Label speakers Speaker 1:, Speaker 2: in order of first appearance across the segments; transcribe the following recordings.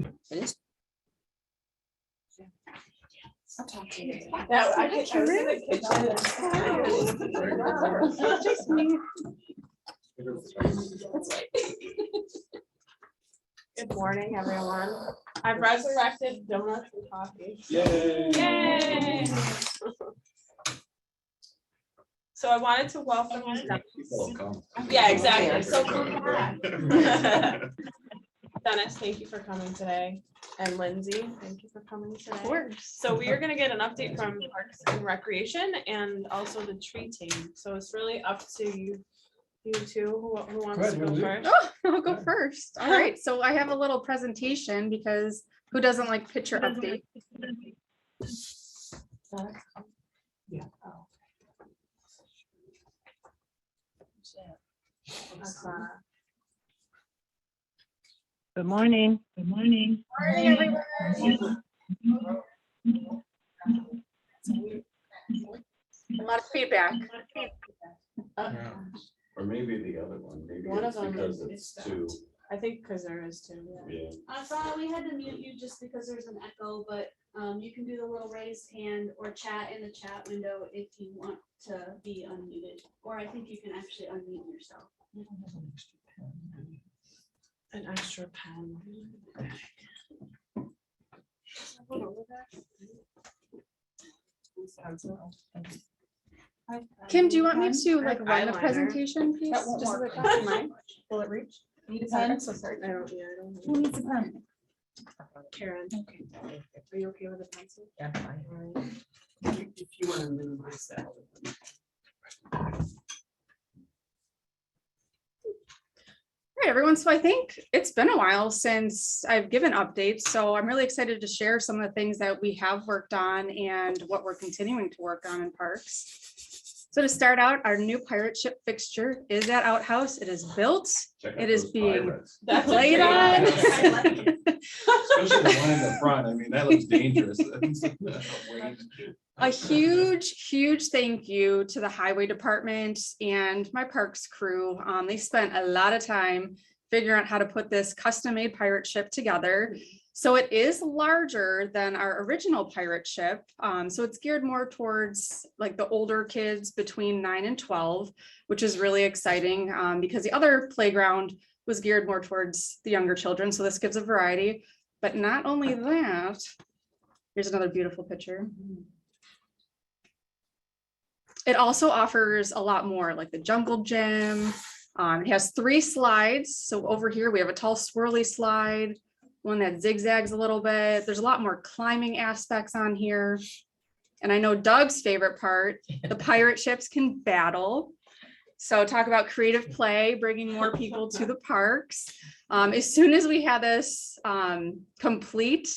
Speaker 1: I'll talk to you.
Speaker 2: Yeah, I was in the kitchen. Good morning, everyone. I've resurrected donuts and coffee.
Speaker 3: Yay!
Speaker 2: Yay! So I wanted to welcome Yeah, exactly. So come back. Dennis, thank you for coming today. And Lindsay, thank you for coming today.
Speaker 1: Of course.
Speaker 2: So we are gonna get an update from Parks and Recreation and also the tree team. So it's really up to you two, who wants to go first?
Speaker 1: Oh, I'll go first. All right, so I have a little presentation because who doesn't like picture update?
Speaker 2: Yeah.
Speaker 4: Good morning. Good morning.
Speaker 1: Morning, everyone. A lot of feedback.
Speaker 3: Or maybe the other one, maybe
Speaker 2: One of
Speaker 3: it's
Speaker 2: them
Speaker 3: because
Speaker 2: is
Speaker 3: it's
Speaker 2: stopped.
Speaker 3: two.
Speaker 2: I think because there is two.
Speaker 3: Yeah.
Speaker 5: I thought we had to mute you just because there's an echo, but you can do the little raised hand or chat in the chat window if you want to be unmuted. Or I think you can actually unmute yourself.
Speaker 2: An extra pen.
Speaker 1: Kim, do you want me to like run the
Speaker 2: Eyeliner.
Speaker 1: presentation piece?
Speaker 6: That won't
Speaker 1: Just as
Speaker 6: work.
Speaker 1: a top of mind?
Speaker 6: Will it reach? Need a
Speaker 1: Sorry,
Speaker 6: pen?
Speaker 1: I'm so sorry.
Speaker 2: I don't, yeah, I don't.
Speaker 6: Who needs a pen?
Speaker 2: Karen, are you okay with the pencil?
Speaker 6: Yeah, fine.
Speaker 2: Alright. If you want to minimize that.
Speaker 1: All right, everyone. So I think it's been a while since I've given updates. So I'm really excited to share some of the things that we have worked on and what we're continuing to work on in parks. So to start out, our new pirate ship fixture is at Outhouse. It is built.
Speaker 3: Check out
Speaker 1: It is
Speaker 3: those
Speaker 1: being
Speaker 3: pirates.
Speaker 2: That's a
Speaker 1: played
Speaker 2: great
Speaker 1: on.
Speaker 5: I like it.
Speaker 3: Especially the one in the front. I mean, that looks dangerous.
Speaker 1: A huge thank you to the highway department and my parks crew. They spent a lot of time figuring out how to put this custom-made pirate ship together. So it is larger than our original pirate ship. So it's geared more towards like the older kids between 9 and 12, which is really exciting because the other playground was geared more towards the younger children. So this gives a variety. But not only that, here's another beautiful picture. It also offers a lot more, like the jungle gym. It has 3 slides. So over here we have a tall swirly slide, one that zigzags a little bit. There's a lot more climbing aspects on here. And I know Doug's favorite part, the pirate ships can battle. So talk about creative play, bringing more people to the parks. As soon as we had this complete,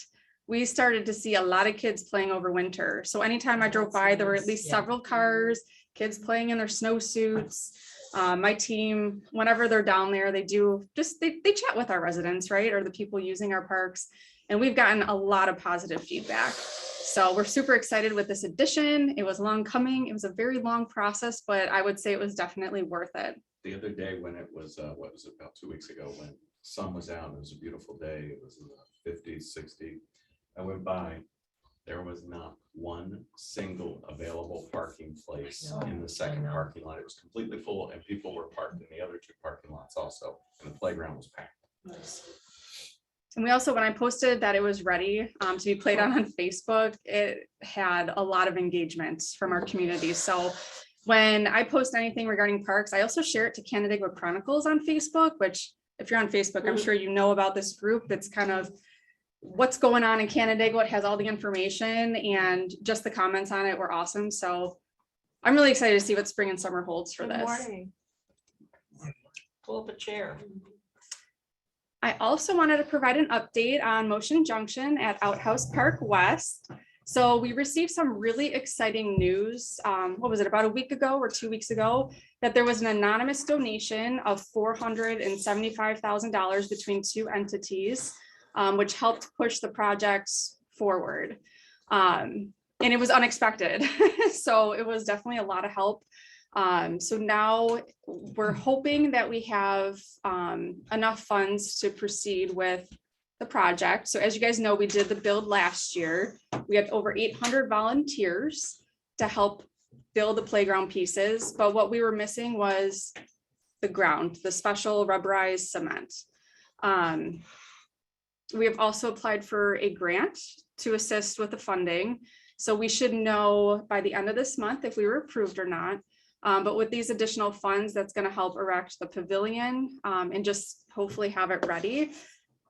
Speaker 1: we started to see a lot of kids playing over winter. So anytime I drove by, there were at least several cars, kids playing in their snowsuits. My team, whenever they're down there, they chat with our residents, right? Or the people using our parks. And we've gotten a lot of positive feedback. So we're super excited with this addition. It was long coming. It was a very long process, but I would say it was definitely worth it.
Speaker 3: The other day when it was, what was it, about 2 weeks ago, when sun was out, it was a beautiful day. It was in the 50s, 60s. I went by, there was not one single available parking place in the second parking lot. It was completely full and people were parked in the other 2 parking lots also. And the playground was packed.
Speaker 1: And we also, when I posted that it was ready to be played on Facebook, it had a lot of engagement from our community. So when I post anything regarding parks, I also share it to Canandaigua Chronicles on Facebook, which if you're on Facebook, I'm sure you know about this group. That's kind of what's going on in Canandaigua. It has all the information and just the comments on it were awesome. So I'm really excited to see what spring and summer holds for
Speaker 2: Good
Speaker 1: this.
Speaker 2: morning.
Speaker 6: Pull up a chair.
Speaker 1: I also wanted to provide an update on Motion Junction at Outhouse Park West. So we received some really exciting news. What was it, about a week ago or 2 weeks ago, that there was an anonymous donation of $475,000 between 2 entities, which helped push the project forward. And it was unexpected. So it was definitely a lot of help. So now we're hoping that we have enough funds to proceed with the project. So as you guys know, we did the build last year. We had over 800 volunteers to help build the playground pieces, but what we were missing was the ground, the special rubberized cement. We have also applied for a grant to assist with the funding. So we should know by the end of this month if we were approved or not. But with these additional funds, that's going to help erect the pavilion and just hopefully have it ready.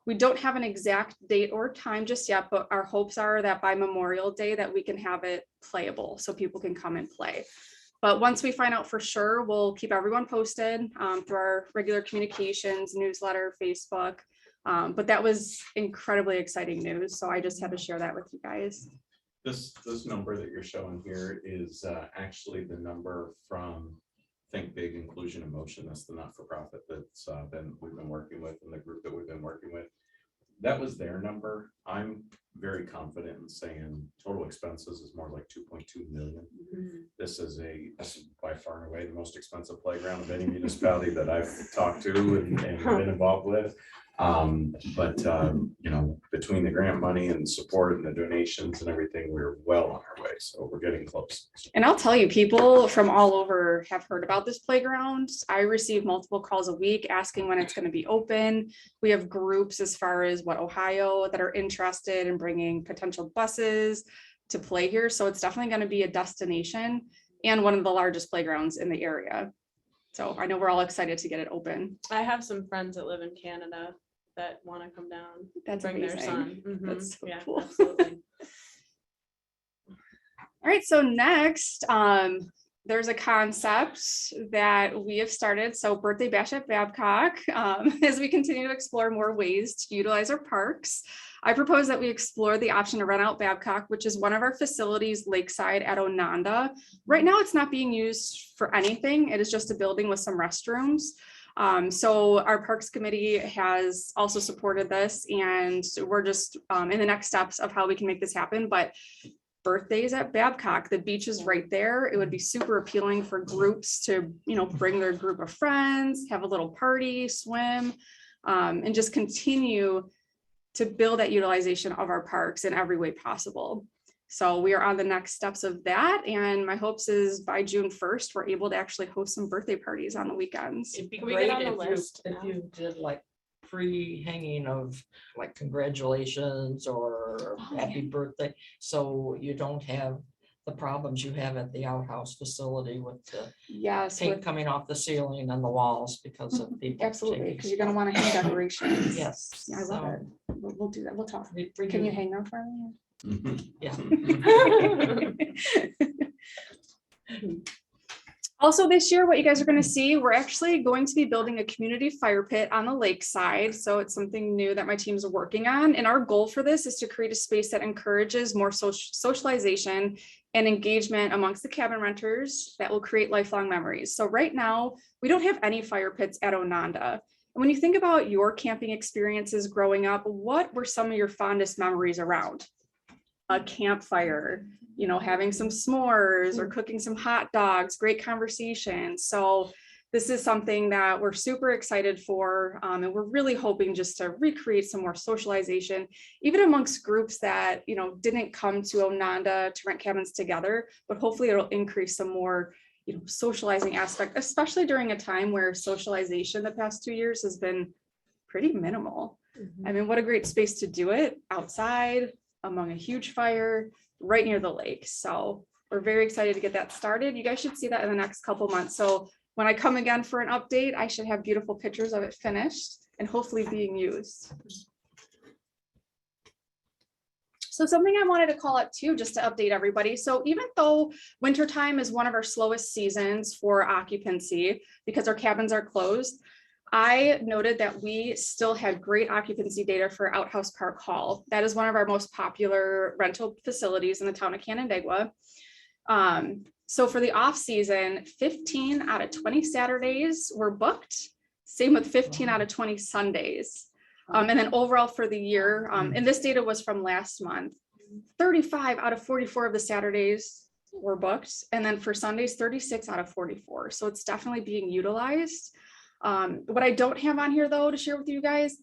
Speaker 1: We don't have an exact date or time just yet, but our hopes are that by Memorial Day that we can have it playable so people can come and play. But once we find out for sure, we'll keep everyone posted through our regular communications, newsletter, Facebook. But that was incredibly exciting news. So I just had to share that with you guys.
Speaker 3: This number that you're showing here is actually the number from Think Big Inclusion and Motion. That's the not-for-profit that's we've been working with, and the group that we've been working with. That was their number. I'm very confident in saying total expenses is more like 2.2 million. This is by far and away the most expensive playground of any municipality that I've talked to and been involved with. You know, between the grant money and support and the donations and everything, we're well on our way. So we're getting close.
Speaker 1: And I'll tell you, people from all over have heard about this playground. I receive multiple calls a week asking when it's going to be open. We have groups as far as Ohio that are interested in bringing potential buses to play here. So it's definitely going to be a destination and one of the largest playgrounds in the area. So I know we're all excited to get it open.
Speaker 2: I have some friends that live in Canada that want to come down,
Speaker 1: That's
Speaker 2: bring their
Speaker 1: amazing.
Speaker 2: son. Mhm.
Speaker 1: That's so
Speaker 2: Yeah,
Speaker 1: cool.
Speaker 2: absolutely.
Speaker 1: All right, so next, there's a concept that we have started. So Birthday Bash at Babcock, as we continue to explore more ways to utilize our parks. I propose that we explore the option to rent out Babcock, which is one of our facilities lakeside at Ononda. Right now, it's not being used for anything. It is just a building with some restrooms. So our Parks Committee has also supported this, and we're just in the next steps of how we can make this happen. But birthdays at Babcock, the beach is right there. It would be super appealing for groups to, you know, bring their group of friends, have a little party, swim, and just continue to build that utilization of our parks in every way possible. So we are on the next steps of that. And my hopes is by June 1st, we're able to actually host some birthday parties on the weekends.
Speaker 6: It'd be
Speaker 2: Can we
Speaker 6: great
Speaker 2: get on the
Speaker 6: if
Speaker 2: list
Speaker 6: if
Speaker 2: now?
Speaker 6: you did like pre-hanging of like congratulations or happy birthday. So you don't have the problems you have at the outhouse facility with the
Speaker 1: Yes,
Speaker 6: paint
Speaker 1: with-
Speaker 6: coming off the ceiling and the walls because of people.
Speaker 1: absolutely,
Speaker 6: taking
Speaker 1: because you're gonna
Speaker 6: stuff.
Speaker 1: want to hang decorations.
Speaker 6: Yes.
Speaker 1: Yeah, I love
Speaker 6: so
Speaker 1: it. We'll do that. We'll talk.
Speaker 6: for
Speaker 1: Can you hang them for me?
Speaker 6: Yeah.
Speaker 1: Also this year, what you guys are going to see, we're actually going to be building a community fire pit on the lakeside. So it's something new that my teams are working on. And our goal for this is to create a space that encourages more socialization and engagement amongst the cabin renters that will create lifelong memories. So right now, we don't have any fire pits at Ononda. And when you think about your camping experiences growing up, what were some of your fondest memories around a campfire, you know, having some s'mores or cooking some hot dogs, great conversation. So this is something that we're super excited for. And we're really hoping just to recreate some more socialization, even amongst groups that, you know, didn't come to Ononda to rent cabins together, but hopefully it'll increase some more, you know, socializing aspect, especially during a time where socialization the past 2 years has been pretty minimal. I mean, what a great space to do it outside among a huge fire right near the lake. So we're very excited to get that started. You guys should see that in the next couple months. So when I come again for an update, I should have beautiful pictures of it finished and hopefully being used. So something I wanted to call out too, just to update everybody. So even though wintertime is one of our slowest seasons for occupancy because our cabins are closed, I noted that we still had great occupancy data for Outhouse Park Hall. That is one of our most popular rental facilities in the town of Canandaigua. So for the off season, 15 out of 20 Saturdays were booked. Same with 15 out of 20 Sundays. And then overall for the year, and this data was from last month, 35 out of 44 of the Saturdays were booked. And then for Sundays, 36 out of 44. So it's definitely being utilized. What I don't have on here though to share with you guys,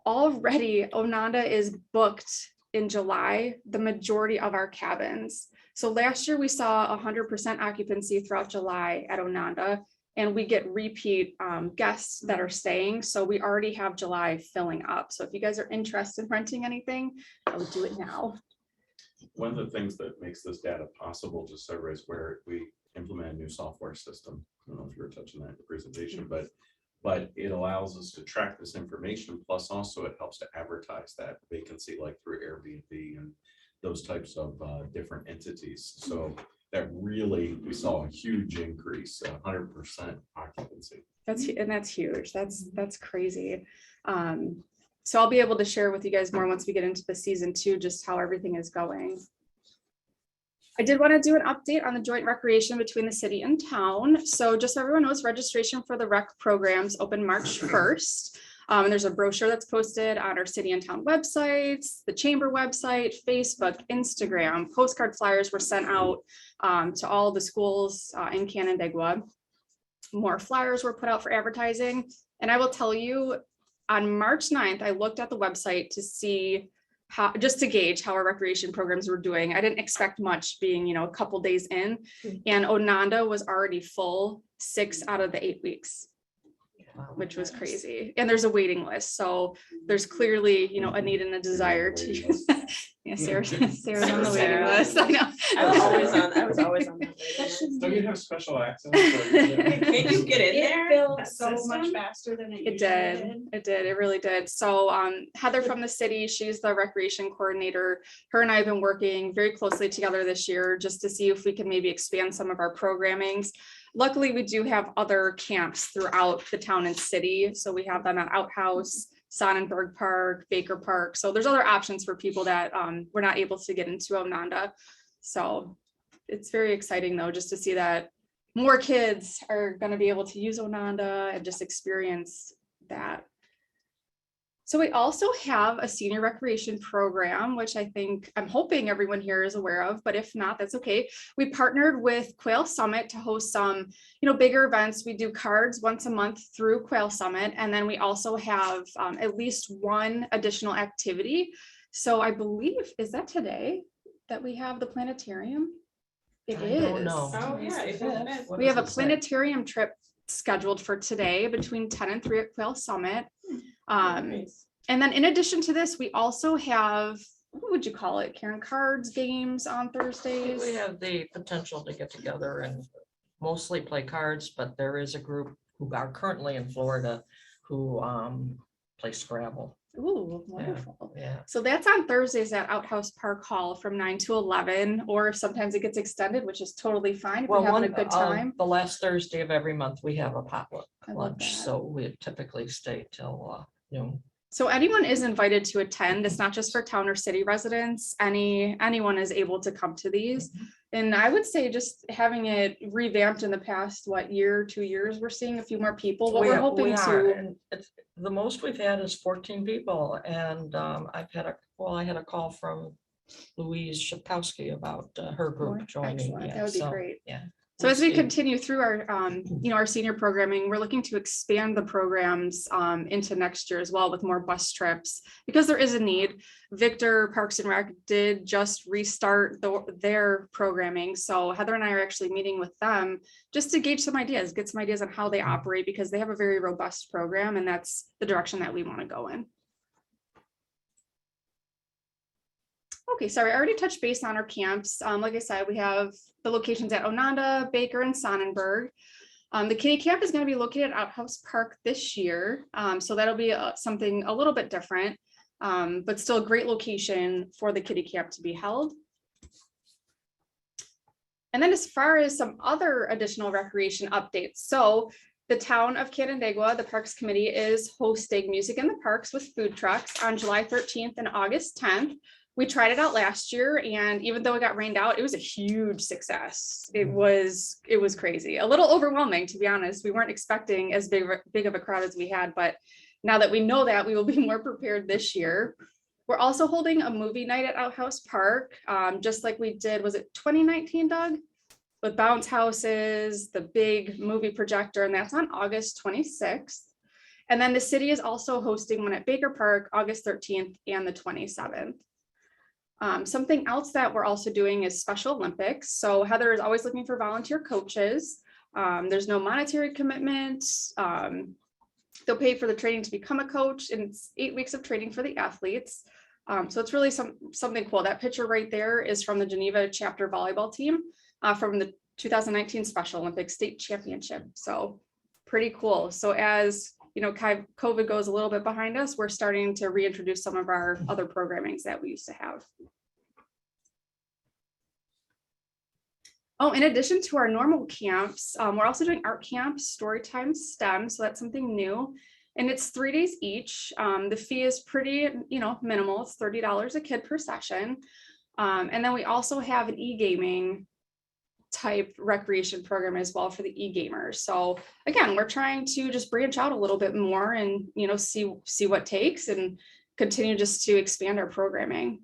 Speaker 1: already Ononda is booked in July, the majority of our cabins. So last year we saw 100% occupancy throughout July at Ononda, and we get repeat guests that are staying. So we already have July filling up. So if you guys are interested in renting anything, I would do it now.
Speaker 3: One of the things that makes this data possible, just so is where we implement a new software system. I don't know if you were touching that in the presentation, but it allows us to track this information. Plus also it helps to advertise that vacancy like through Airbnb and those types of different entities. So that really, we saw a huge increase, 100% occupancy.
Speaker 1: That's huge. That's crazy. So I'll be able to share with you guys more once we get into the season 2, just how everything is going. I did want to do an update on the joint recreation between the city and town. So just so everyone knows, registration for the rec programs open March 1st. And there's a brochure that's posted on our city and town websites, the chamber website, Facebook, Instagram. Postcard flyers were sent out to all the schools in Canandaigua. More flyers were put out for advertising. And I will tell you, on March 9th, I looked at the website to see how, just to gauge how our recreation programs were doing. I didn't expect much being, a couple days in, and Ononda was already full 6 out of the 8 weeks, which was crazy. And there's a waiting list. So there's clearly, a need and a desire to. Yeah, Sarah's on the waiting list. I know.
Speaker 2: I was always on that.
Speaker 7: Don't you have special access?
Speaker 2: Can you get in there?
Speaker 5: It filled
Speaker 2: That
Speaker 5: so much
Speaker 2: system?
Speaker 5: faster than it
Speaker 1: It
Speaker 5: usually
Speaker 1: did. It really did. So Heather from the city, she's the recreation coordinator. Her and I have been working very closely together this year just to see if we can maybe expand some of our programmings. Luckily, we do have other camps throughout the town and city. So we have them at Outhouse, Sonnenberg Park, Baker Park. So there's other options for people that were not able to get into Ononda. So it's very exciting though, just to see that more kids are going to be able to use Ononda and just experience that. So we also have a senior recreation program, which I'm hoping everyone here is aware of, but if not, that's okay. We partnered with Quail Summit to host some, bigger events. We do cards once a month through Quail Summit. And then we also have at least one additional activity. So I believe, is that today that we have the planetarium? It
Speaker 6: I
Speaker 1: is.
Speaker 6: don't know.
Speaker 2: Oh, yeah. April 5th.
Speaker 6: What
Speaker 1: We have a
Speaker 6: does it say?
Speaker 1: planetarium trip scheduled for today between 10 and 3 at Quail Summit.
Speaker 2: Nice.
Speaker 1: And then in addition to this, we also have, what would you call it, Karen? Cards, games on Thursdays?
Speaker 6: We have the potential to get together and mostly play cards, but there is a group who are currently in Florida who play Scrabble.
Speaker 1: Ooh, wonderful.
Speaker 6: Yeah.
Speaker 1: So that's on Thursdays at Outhouse Park Hall from 9 to 11, or sometimes it gets extended, which is totally fine if we're having a good time.
Speaker 6: The last Thursday of every month, we have a potluck
Speaker 1: I love
Speaker 6: lunch,
Speaker 1: that.
Speaker 6: so we typically stay till noon.
Speaker 1: So anyone is invited to attend. It's not just for town or city residents. Anyone is able to come to these. And I would say just having it revamped in the past, 2 years, we're seeing a few more people. What we're hoping to.
Speaker 6: The most we've had is 14 people, and I had a call from Louise Shapkowski about her group joining.
Speaker 1: Excellent.
Speaker 6: Yeah,
Speaker 1: That would be
Speaker 6: so,
Speaker 1: great.
Speaker 6: Yeah.
Speaker 1: So as we
Speaker 6: see.
Speaker 1: continue through our, our senior programming, we're looking to expand the programs into next year as well with more bus trips because there is a need. Victor Parks and Rec did just restart their programming. So Heather and I are actually meeting with them just to gauge some ideas, get some ideas on how they operate because they have a very robust program and that's the direction that we want to go in. Okay, sorry, I already touched base on our camps. Like I said, we have the locations at Ononda, Baker, and Sonnenberg. The kitty camp is going to be located at Outhouse Park this year. So that'll be something a little bit different, but still a great location for the kitty camp to be held. And then as far as some other additional recreation updates, so the town of Canandaigua, the Parks Committee is hosting Music in the Parks with food trucks on July 13th and August 10th. We tried it out last year, and even though it got rained out, it was a huge success. It was crazy, a little overwhelming, to be honest. We weren't expecting as big of a crowd as we had, but now that we know that, we will be more prepared this year. We're also holding a movie night at Outhouse Park, just like we did, was it 2019, Doug? With bounce houses, the big movie projector, and that's on August 26th. And then the city is also hosting one at Baker Park, August 13th and the 27th. Something else that we're also doing is Special Olympics. So Heather is always looking for volunteer coaches. There's no monetary commitment. They'll pay for the training to become a coach, and it's 8 weeks of training for the athletes. So it's really something cool. That picture right there is from the Geneva chapter volleyball team from the 2019 Special Olympics State Championship. So pretty cool. So as you know, COVID goes a little bit behind us, we're starting to reintroduce some of our other programmings that we used to have. Oh, in addition to our normal camps, we're also doing art camps, Storytime STEM. So that's something new. And it's 3 days each. The fee is pretty, minimal. It's $30 a kid per session. And then we also have an e-gaming type recreation program as well for the e-gamers. So again, we're trying to just branch out a little bit more and, see what takes and continue just to expand our programming.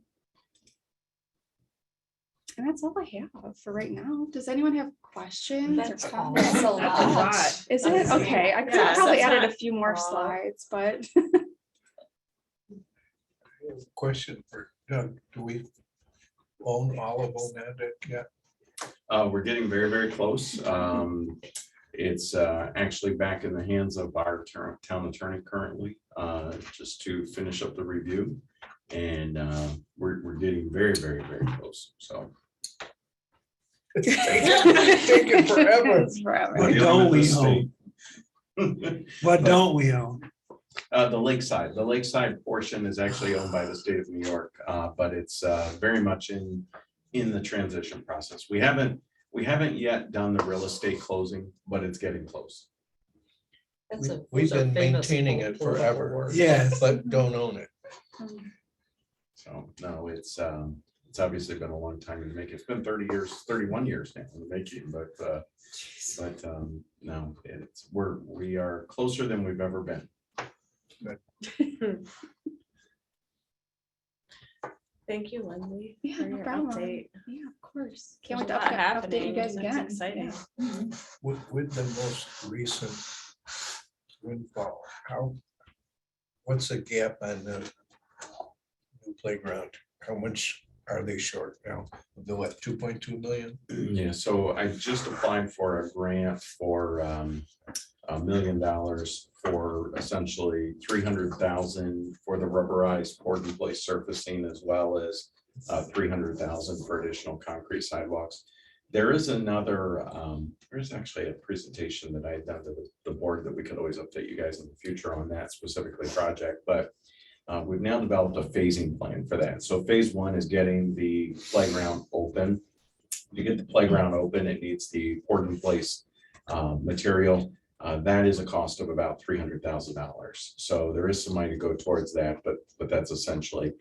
Speaker 1: And that's all I have for right now. Does anyone have questions? or
Speaker 6: That's all.
Speaker 1: comments?
Speaker 2: That's a lot.
Speaker 1: Is it?
Speaker 2: Honestly.
Speaker 1: Okay, I could
Speaker 2: Yes,
Speaker 1: probably
Speaker 2: that's
Speaker 1: added a
Speaker 2: not
Speaker 1: few more
Speaker 2: a lot.
Speaker 1: slides, but
Speaker 8: Question for Doug, do we own all of Oneida yet?
Speaker 3: We're getting very, very close. It's actually back in the hands of our town attorney currently, just to finish up the review. And we're getting very, very, very close, so.
Speaker 8: It's taking forever.
Speaker 1: it's forever.
Speaker 8: What
Speaker 3: Dealing
Speaker 8: don't
Speaker 3: with
Speaker 8: we
Speaker 3: the state.
Speaker 8: What don't we own?
Speaker 3: The lakeside portion is actually owned by the state of New York, but it's very much in the transition process. We haven't yet done the real estate closing, but it's getting close.
Speaker 8: We've been maintaining it forever.
Speaker 4: Yes.
Speaker 8: But don't own it.
Speaker 3: So no, it's obviously been a long time to make. It's been 31 years now in the making, but no, we are closer than we've ever been.
Speaker 2: Thank you, Lindsay.
Speaker 1: Yeah,
Speaker 2: for
Speaker 1: no
Speaker 2: your
Speaker 1: problem.
Speaker 2: update.
Speaker 1: Yeah, of course. Can't wait
Speaker 2: There's
Speaker 1: to
Speaker 2: a lot
Speaker 1: update
Speaker 2: happening.
Speaker 1: you guys
Speaker 2: That's
Speaker 1: again.
Speaker 2: exciting.
Speaker 1: Yeah.
Speaker 8: With the most recent windfall, what's the gap on the new playground? How much are they short now? The what, 2.2 million?
Speaker 3: Yeah, so I just applied for a grant for $1 million for essentially 300,000 for the rubberized poured in place surfacing, as well as 300,000 for additional concrete sidewalks. There is another, there's actually a presentation that I had done to the board that we could always update you guys in the future on that specifically project, but we've now developed a phasing plan for that. So phase one is getting the playground open. To get the playground open, it needs the poured in place material. That is a cost of about $300,000. So there is some money to go towards that, but that's essentially,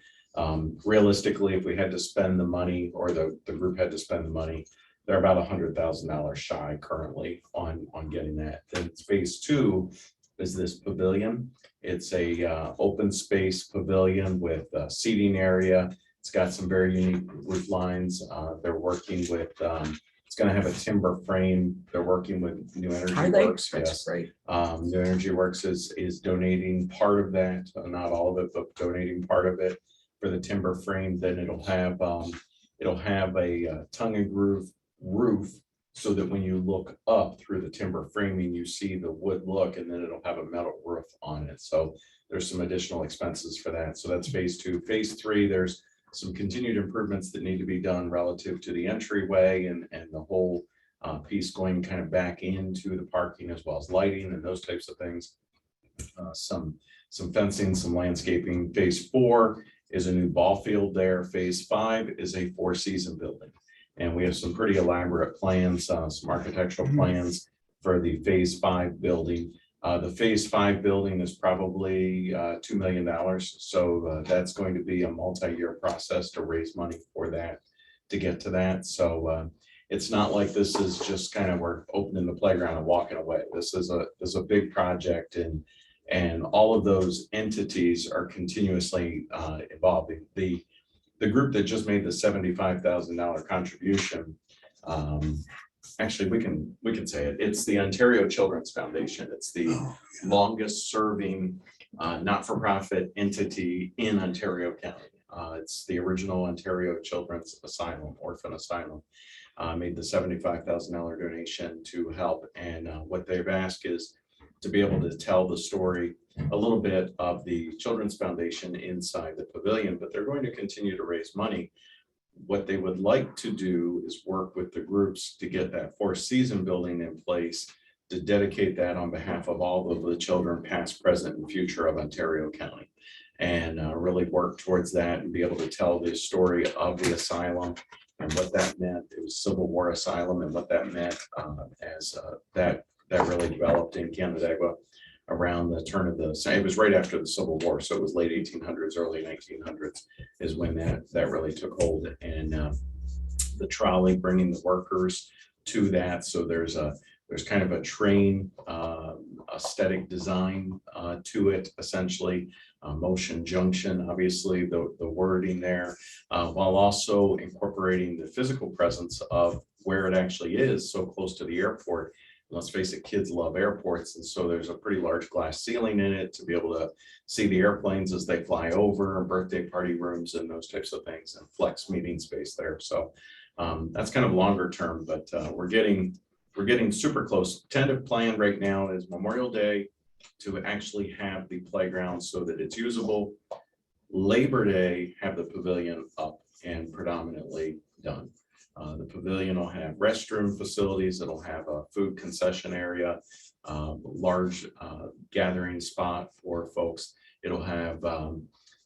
Speaker 3: realistically, if we had to spend the money, or the group had to spend the money, they're about $100,000 shy currently on getting that. Then phase two is this pavilion. It's a open space pavilion with a seating area. It's got some very unique roof lines. They're working with, it's gonna have a timber frame. They're working with New Energy
Speaker 6: Are they?
Speaker 3: Works.
Speaker 6: That's
Speaker 3: Yes.
Speaker 6: great.
Speaker 3: New Energy Works is donating part of that, not all of it, but donating part of it for the timber frame. Then it'll have a tongue and groove roof, so that when you look up through the timber framing, you see the wood look, and then it'll have a metal roof on it. So there's some additional expenses for that. So that's phase two. Phase three, there's some continued improvements that need to be done relative to the entryway and the whole piece going kind of back into the parking, as well as lighting and those types of things. Some fencing, some landscaping. Phase four is a new ball field there. Phase five is a 4-season building. And we have some pretty elaborate plans, some architectural plans for the phase 5 building. The phase 5 building is probably $2 million. So that's going to be a multi-year process to raise money for that, to get to that. So it's not like this is just kind of we're opening the playground and walking away. This is a big project, and all of those entities are continuously evolving. The group that just made the $75,000 contribution actually, we can say it. It's the Ontario Children's Foundation. It's the longest serving not-for-profit entity in Ontario County. It's the original Ontario Children's Asylum, Orphan Asylum. Made the $75,000 donation to help. And what they've asked is to be able to tell the story, a little bit of the Children's Foundation inside the pavilion, but they're going to continue to raise money. What they would like to do is work with the groups to get that Four Season building in place, to dedicate that on behalf of all of the children, past, present, and future of Ontario County. And really work towards that and be able to tell the story of the asylum and what that meant. It was Civil War asylum and what that meant as that really developed in Canandaigua around the turn of it was right after the Civil War. So it was late 1800s, early 1900s is when that really took hold. And the trolley bringing the workers to that. So there's kind of a train aesthetic design to it, essentially. Motion junction, obviously the wording there, while also incorporating the physical presence of where it actually is so close to the airport. Let's face it, kids love airports. And so there's a pretty large glass ceiling in it to be able to see the airplanes as they fly over, birthday party rooms and those types of things, and flex meeting space there. So that's kind of longer term, but we're getting super close. Tentative plan right now is Memorial Day to actually have the playground so that it's usable. Labor Day, have the pavilion up and predominantly done. The pavilion will have restroom facilities. It'll have a food concession area, large gathering spot for folks. It'll have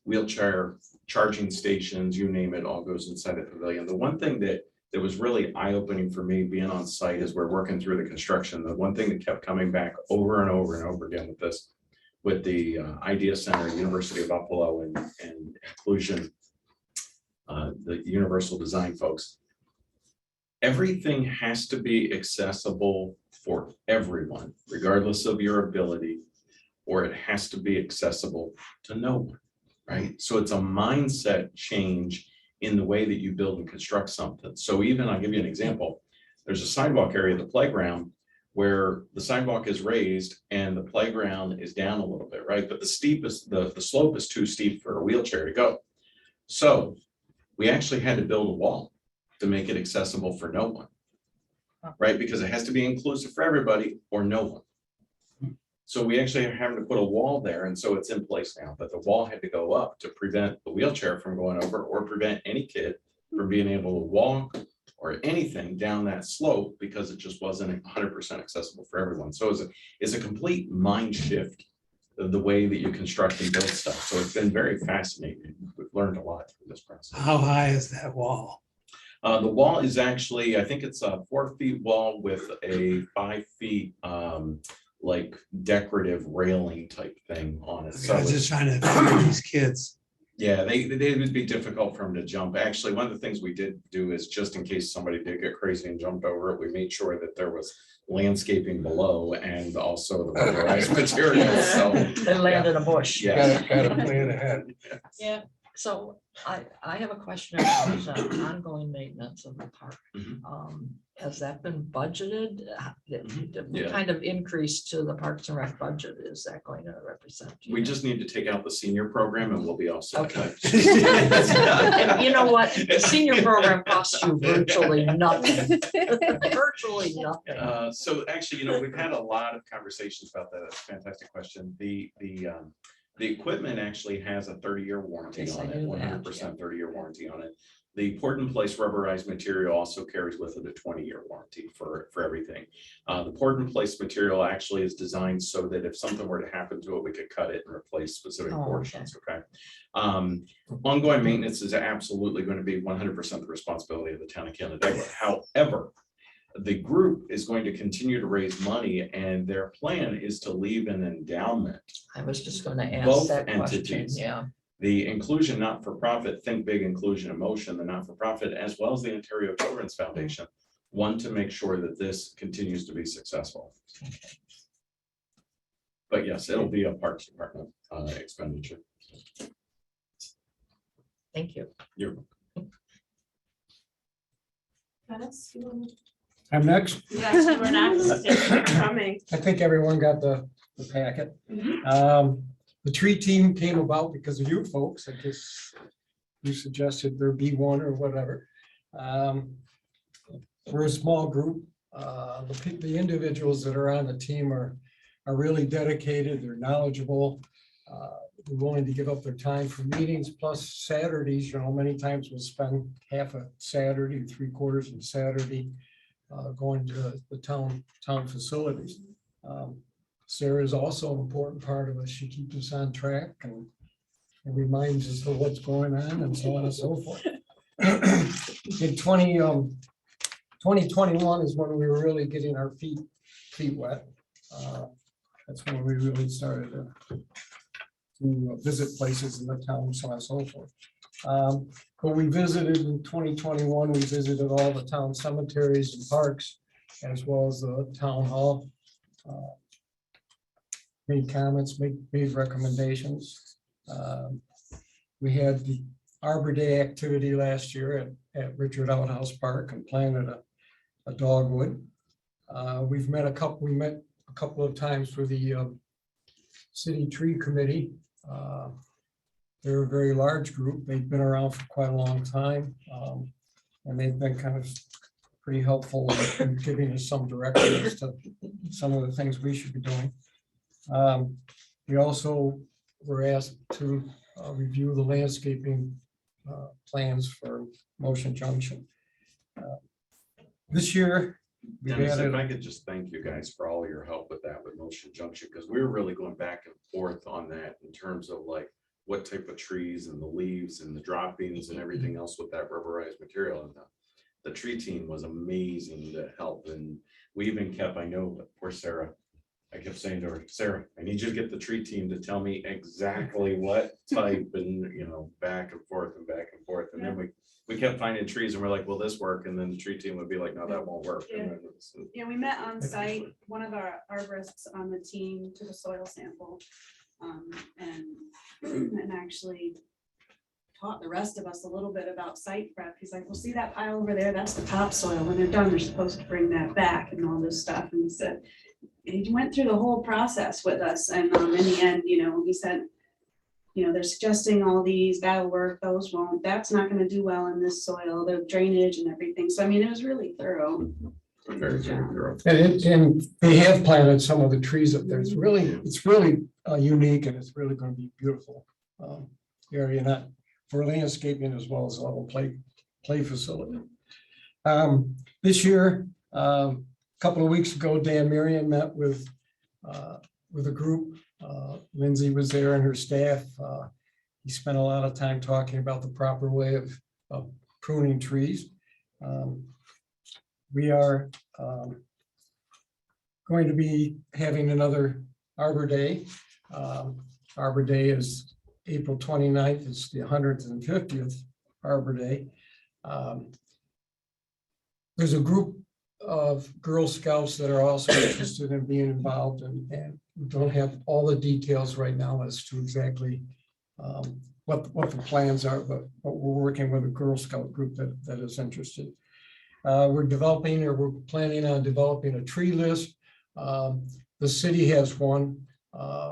Speaker 3: wheelchair charging stations, you name it, all goes inside the pavilion. The one thing that was really eye-opening for me being on site as we're working through the construction, the one thing that kept coming back over and over and over again with the Idea Center, University of Buffalo and Inclusion, the Universal Design folks, everything has to be accessible for everyone, regardless of your ability, or it has to be accessible to no one, right? So it's a mindset change in the way that you build and construct something. So even, I'll give you an example. There's a sidewalk area, the playground, where the sidewalk is raised and the playground is down a little bit, right? But the slope is too steep for a wheelchair to go. So we actually had to build a wall to make it accessible for no one, right? Because it has to be inclusive for everybody or no one. So we actually are having to put a wall there, and so it's in place now, but the wall had to go up to prevent the wheelchair from going over or prevent any kid from being able to walk or anything down that slope, because it just wasn't 100% accessible for everyone. So it's a complete mind shift of the way that you construct and build stuff. So it's been very fascinating. We've learned a lot through this process.
Speaker 9: How high is that wall?
Speaker 3: The wall is actually, I think it's a 4 feet wall with a 5 feet like decorative railing type thing on it. So
Speaker 9: I was just trying to figure these kids.
Speaker 3: yeah, they would be difficult for them to jump. Actually, one of the things we did do is, just in case somebody did get crazy and jumped over it, we made sure that there was landscaping below and also the rubberized materials. So
Speaker 6: They land in a bush.
Speaker 3: yeah.
Speaker 8: Gotta plan ahead.
Speaker 2: Yeah.
Speaker 6: So I have a question about ongoing maintenance of the park.
Speaker 3: Mhm.
Speaker 6: Has that been budgeted? What
Speaker 3: Yeah.
Speaker 6: kind of increase to the Parks and Rec budget is that going to represent?
Speaker 3: We just need to take out the senior program and we'll be all set.
Speaker 6: Okay. And you know what? The senior program costs you virtually nothing. Virtually nothing.
Speaker 3: So actually, we've had a lot of conversations about that. That's a fantastic question. The equipment actually has a 30-year warranty
Speaker 6: Yes, I
Speaker 3: on it,
Speaker 6: knew that,
Speaker 3: 100% 30-year warranty on it. The port in place rubberized material also carries with it a 20-year warranty for everything. The port in place material actually is designed so that if something were to happen to it, we could cut it and replace specific
Speaker 6: Oh, okay.
Speaker 3: portions. Okay. Ongoing maintenance is absolutely going to be 100% the responsibility of the town of Canandaigua. However, the group is going to continue to raise money, and their plan is to leave an endowment.
Speaker 6: I was just going to ask
Speaker 3: Both
Speaker 6: that question.
Speaker 3: entities.
Speaker 6: Yeah.
Speaker 3: The inclusion not-for-profit, Think Big Inclusion in Motion, the not-for-profit, as well as the Ontario Children's Foundation, want to make sure that this continues to be successful. But yes, it'll be a Parks Department expenditure.
Speaker 6: Thank you.
Speaker 3: You're
Speaker 2: Dennis, you want
Speaker 10: I'm next.
Speaker 2: Yes, you were next. Thank you for coming.
Speaker 10: I think everyone got the packet. The tree team came about because of you folks. I guess you suggested there be one or whatever. We're a small group. The individuals that are on the team are really dedicated. They're knowledgeable. They're willing to give up their time for meetings, plus Saturdays, many times we'll spend half a Saturday, 3/4 of a Saturday going to the town facilities. Sarah is also an important part of us. She keeps us on track and reminds us of what's going on and so on and so forth. In 2021 is when we were really getting our feet wet. That's when we really started to visit places in the town, so on and so forth. But we visited in 2021, we visited all the town cemeteries and parks, as well as the town hall. Made comments, made recommendations. We had the Arbor Day activity last year at Richard Outhouse Park and planted a dogwood. We met a couple of times with the City Tree Committee. They're a very large group. They've been around for quite a long time. And they've been kind of pretty helpful in giving us some direction as to some of the things we should be doing. We also were asked to review the landscaping plans for Motion Junction. This year, we've
Speaker 3: Dennis, if
Speaker 10: added,
Speaker 3: I could just thank you guys for all your help with that with Motion Junction, because we were really going back and forth on that in terms of like what type of trees and the leaves and the droppings and everything else with that rubberized material. And the tree team was amazing to help. And we even kept, I know, poor Sarah, I kept saying to her, Sarah, I need you to get the tree team to tell me exactly what type and, back and forth and back and forth. And then we kept finding trees and we're like, will this work? And then the tree team would be like, no, that won't work. And then it's-
Speaker 5: Yeah, we met on site. One of our arborists on the team took a soil sample. And actually taught the rest of us a little bit about site prep. He's like, well, see that pile over there? That's the topsoil. When they're done, they're supposed to bring that back and all this stuff. And he said, he went through the whole process with us. And in the end, he said, they're suggesting all these, that'll work, those won't, that's not gonna do well in this soil, the drainage and everything. So I mean, it was really thorough.
Speaker 3: Very, very thorough.
Speaker 10: and they have planted some of the trees up there. It's really unique and it's really going to be beautiful area, not for landscaping as well as a little play facility. This year, a couple of weeks ago, Dan Marion met with a group. Lindsay was there and her staff. He spent a lot of time talking about the proper way of pruning trees. We are going to be having another Arbor Day. Arbor Day is April 29th. It's the 150th Arbor Day. There's a group of Girl Scouts that are also interested in being involved, and we don't have all the details right now as to exactly what the plans are, but we're working with a Girl Scout group that is interested. We're planning on developing a tree list. The city has one,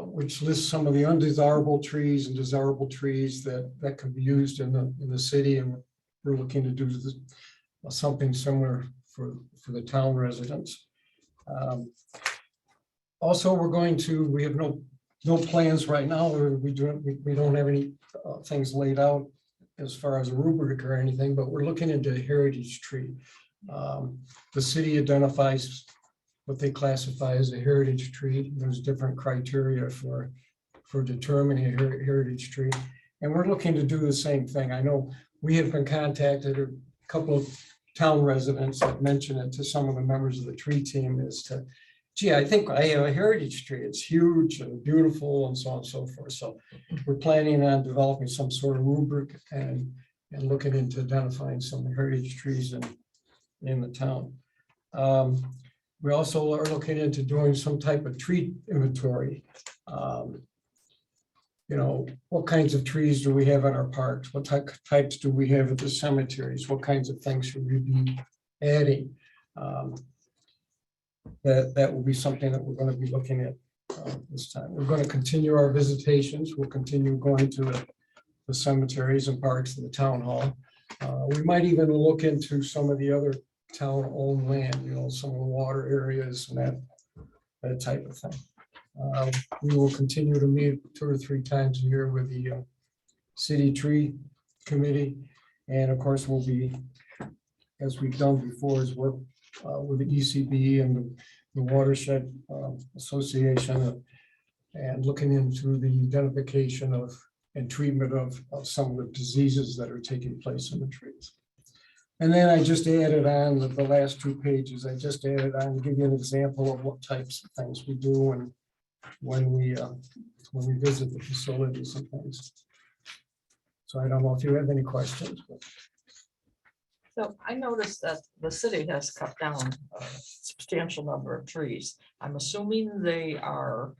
Speaker 10: which lists some of the undesirable trees and desirable trees that can be used in the city, and we're looking to do something similar for the town residents. Also, we have no plans right now. We don't have any things laid out as far as a rubric or anything, but we're looking into a heritage tree. The city identifies what they classify as a heritage tree. There's different criteria for determining a heritage tree. And we're looking to do the same thing. I know we have been contacted, a couple of town residents have mentioned it to some of the members of the tree team as to, gee, I think I have a heritage tree. It's huge and beautiful and so on and so forth. So we're planning on developing some sort of rubric and looking into identifying some heritage trees in the town. We also are looking into doing some type of tree inventory. What kinds of trees do we have in our parks? What types do we have at the cemeteries? What kinds of things should we be adding? That will be something that we're going to be looking at this time. We're going to continue our visitations. We'll continue going to the cemeteries and parks and the town hall. We might even look into some of the other town-owned land, some of the water areas and that type of thing. We will continue to meet 2 or 3 times a year with the city tree committee. And of course, we'll be, as we've done before, is work with the ECB and the Watershed Association and looking into the identification of and treatment of some of the diseases that are taking place in the trees. And then I just added on the last 2 pages, I just added on to give you an example of what types of things we do and when we visit the facilities and things. So I don't know if you have any questions. But
Speaker 6: So I noticed that the city has cut down a substantial number of trees. I'm assuming they are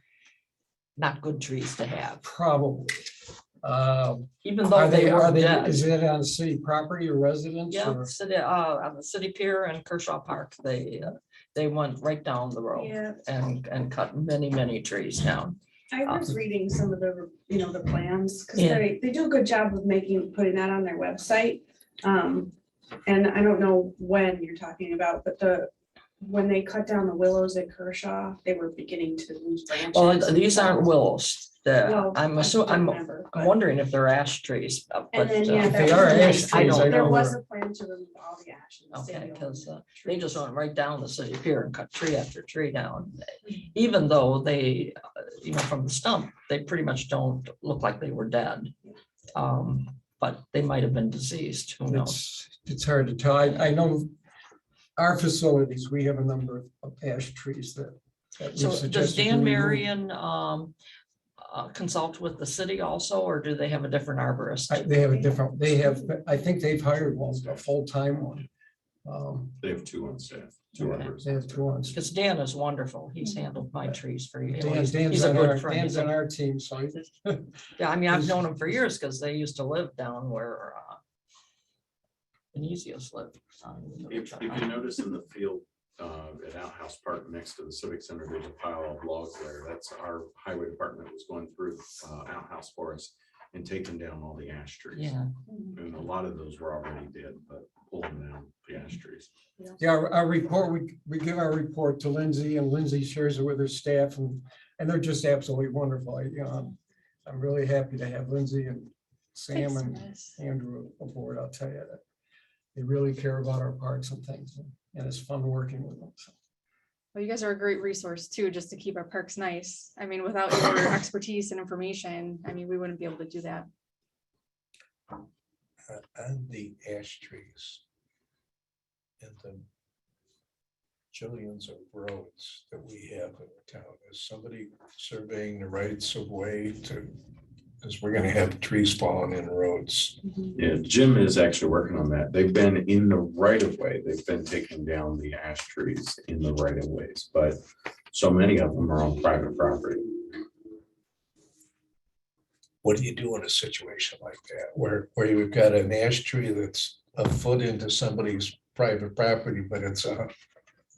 Speaker 6: not good trees to have,
Speaker 10: probably.
Speaker 6: even though they are dead.
Speaker 10: Is it on city property or residence?
Speaker 6: Yeah,
Speaker 10: or-
Speaker 6: city, on the city pier in Kershaw Park, they went right down the road
Speaker 5: Yeah,
Speaker 6: and cut many trees down.
Speaker 5: I was reading some of the, the plans, because
Speaker 6: Yeah.
Speaker 5: they do a good job of putting that on their website. And I don't know when you're talking about, but when they cut down the willows at Kershaw, they were beginning to lose branches.
Speaker 6: Well, these aren't willows.
Speaker 5: Well,
Speaker 6: I'm
Speaker 5: I
Speaker 6: assuming,
Speaker 5: don't
Speaker 6: I'm
Speaker 5: remember,
Speaker 6: I'm
Speaker 5: but
Speaker 6: wondering if they're ash trees, but.
Speaker 5: And then, yeah,
Speaker 10: If
Speaker 5: that
Speaker 10: they
Speaker 5: was
Speaker 10: are
Speaker 5: a
Speaker 10: ash
Speaker 5: nice-
Speaker 6: I
Speaker 10: trees,
Speaker 6: don't
Speaker 10: I
Speaker 5: There
Speaker 10: know.
Speaker 5: was a plan to remove all the ash. in the
Speaker 6: Okay,
Speaker 5: city
Speaker 6: because
Speaker 5: owned
Speaker 6: they just
Speaker 5: trees.
Speaker 6: went right down the city pier and cut tree after tree down. Even though they, from the stump, they pretty much don't look like they were dead. But they might have been diseased, who knows?
Speaker 10: It's hard to tell. I know our facilities, we have a number of ash trees that. we've
Speaker 6: So does
Speaker 10: suggested to
Speaker 6: Dan
Speaker 10: remove.
Speaker 6: Marion consult with the city also, or do they have a different arborist?
Speaker 10: They have a different, I think they've hired one, a full-time one.
Speaker 3: They have 2 on staff, 2
Speaker 6: Okay.
Speaker 3: others.
Speaker 10: They have 2 on.
Speaker 6: Because Dan is wonderful. He's handled my trees for years.
Speaker 10: Dan's
Speaker 6: He's a
Speaker 10: on
Speaker 6: good
Speaker 10: our,
Speaker 6: friend.
Speaker 10: Dan's
Speaker 6: He's a-
Speaker 10: on our team, so.
Speaker 6: Yeah, I mean, I've known him for years because they used to live down where Benesius lived.
Speaker 3: If you notice in the field at Outhouse Park next to the Civic Center, there's a pile of logs there. That's our highway department was going through Outhouse Forest and taking down all the ash trees.
Speaker 6: Yeah,
Speaker 3: And a lot of those were already dead, but pulling down the ash trees.
Speaker 10: Yeah, our report, we give our report to Lindsay and Lindsay shares it with her staff and they're just absolutely wonderful. I'm really happy to have Lindsay and Sam and Andrew aboard. I'll tell you that. They really care about our parks and things and it's fun working with them. So.
Speaker 1: Well, you guys are a great resource too, just to keep our parks nice. I mean, without your expertise and information, I mean, we wouldn't be able to do that.
Speaker 8: On the ash trees. And the jillions of roads that we have in the town, is somebody surveying the rights of way to, because we're gonna have trees falling in roads.
Speaker 3: Yeah, Jim is actually working on that. They've been in the right of way. They've been taking down the ash trees in the right of ways, but so many of them are on private property.
Speaker 8: What do you do in a situation like that, where you've got an ash tree that's a foot into somebody's private property, but it's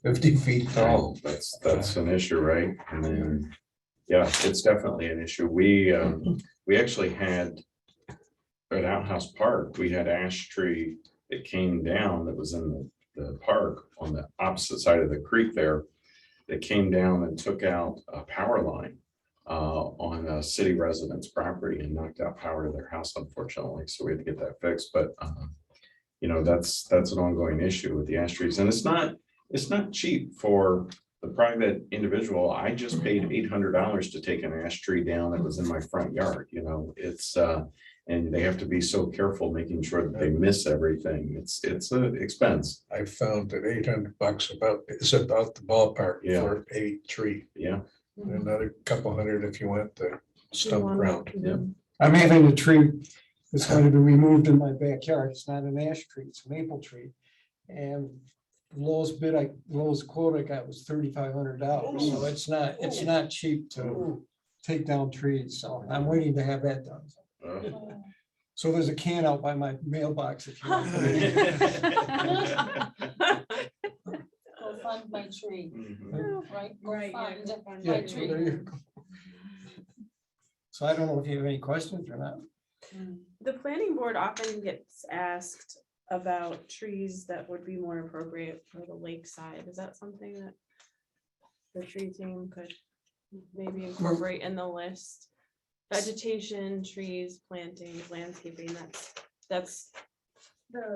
Speaker 8: 50 feet tall?
Speaker 3: That's an issue, right? And then, yeah, it's definitely an issue. We actually had at Outhouse Park, we had ash tree that came down that was in the park on the opposite side of the creek there. That came down and took out a power line on a city resident's property and knocked out power to their house, unfortunately. So we had to get that fixed, but that's an ongoing issue with the ash trees. And it's not cheap for the private individual. I just paid $800 to take an ash tree down that was in my front yard. It's and they have to be so careful making sure that they miss everything. It's an expense.
Speaker 8: I found that $800 is about the ballpark
Speaker 3: Yeah.
Speaker 8: for a tree.
Speaker 3: Yeah.
Speaker 8: And another couple hundred if you want the stump ground.
Speaker 3: Yeah.
Speaker 10: I'm having a tree that's going to be removed in my backyard. It's not an ash tree, it's a maple tree. And the lowest quote I got was $3,500. So it's not cheap to take down trees. So I'm waiting to have that done. So there's a can out by my mailbox if you want.
Speaker 11: fund my tree,
Speaker 3: Mhm.
Speaker 11: right? Go
Speaker 5: Right, yeah,
Speaker 11: fund
Speaker 5: go fund
Speaker 11: my
Speaker 10: Yeah, so
Speaker 11: tree.
Speaker 10: there you go. So I don't know if you have any questions or not.
Speaker 2: The planning board often gets asked about trees that would be more appropriate for the lakeside. Is that something that the tree team could maybe incorporate in the list? Vegetation, trees, plantings, landscaping, that's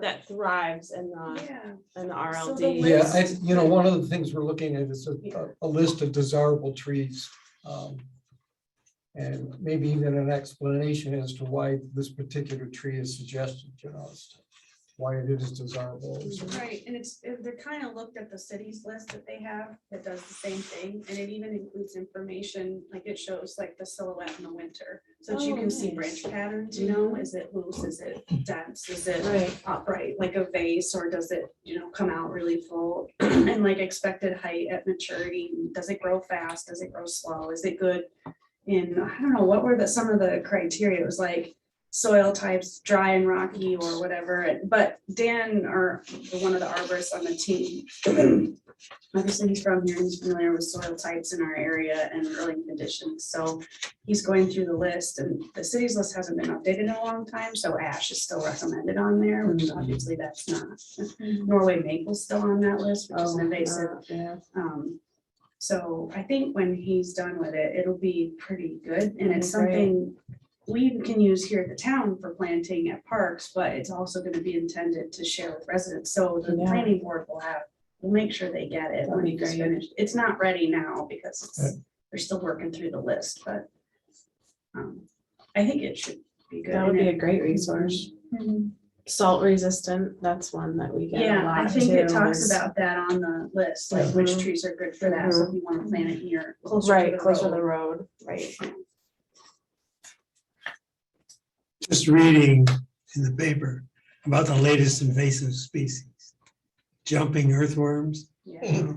Speaker 2: that thrives in the
Speaker 5: Yeah.
Speaker 2: in the
Speaker 5: So the
Speaker 2: RLD.
Speaker 10: Yeah,
Speaker 5: list-
Speaker 10: one of the things we're looking at is a list of desirable trees. And maybe even an explanation as to why this particular tree is suggested, as to why it is desirable.
Speaker 5: Right, and they're kind of looked at the city's list that they have that does the same thing, and it even includes information, like it shows like the silhouette in the winter. So that you
Speaker 2: Oh,
Speaker 5: can see
Speaker 2: nice.
Speaker 5: branch patterns, is it loose, is it dense, is it
Speaker 2: Right.
Speaker 5: upright, like a vase, or does it, come out really full? And like expected height at maturity, does it grow fast, does it grow slow, is it good? In, I don't know, what were some of the criteria, it was like soil types, dry and rocky or whatever, but Dan, or one of the arborists on the team, obviously he's from here, and he's familiar with soil types in our area and growing conditions, so he's going through the list, and the city's list hasn't been updated in a long time, so ash is still recommended on there, which obviously that's not. Norway maple's still on that list, which is an invasive.
Speaker 2: Yeah.
Speaker 5: So I think when he's done with it, it'll be pretty good, and it's
Speaker 2: That'd be great.
Speaker 5: something we can use here at the town for planting at parks, but it's also gonna be intended to share with residents, so the
Speaker 2: Yeah.
Speaker 5: planning board we'll make sure they get it when
Speaker 2: That'd be
Speaker 5: he's
Speaker 2: great.
Speaker 5: finished. It's not ready now because they're still working through the list, but I think it should be good.
Speaker 2: That would
Speaker 5: and
Speaker 2: be
Speaker 5: it-
Speaker 2: a great resource.
Speaker 5: Mhm.
Speaker 2: Salt resistant, that's one that we get a
Speaker 5: Yeah,
Speaker 2: lot
Speaker 5: I think it
Speaker 2: too,
Speaker 5: talks
Speaker 2: is-
Speaker 5: about that on the list, like which
Speaker 2: Mhm.
Speaker 5: trees are good for that, so if you wanna plant it near, closer to
Speaker 2: Right,
Speaker 5: the
Speaker 2: closer to the
Speaker 5: road.
Speaker 2: road, right.
Speaker 9: Just reading in the paper about the latest invasive species, jumping earthworms.
Speaker 5: Yeah.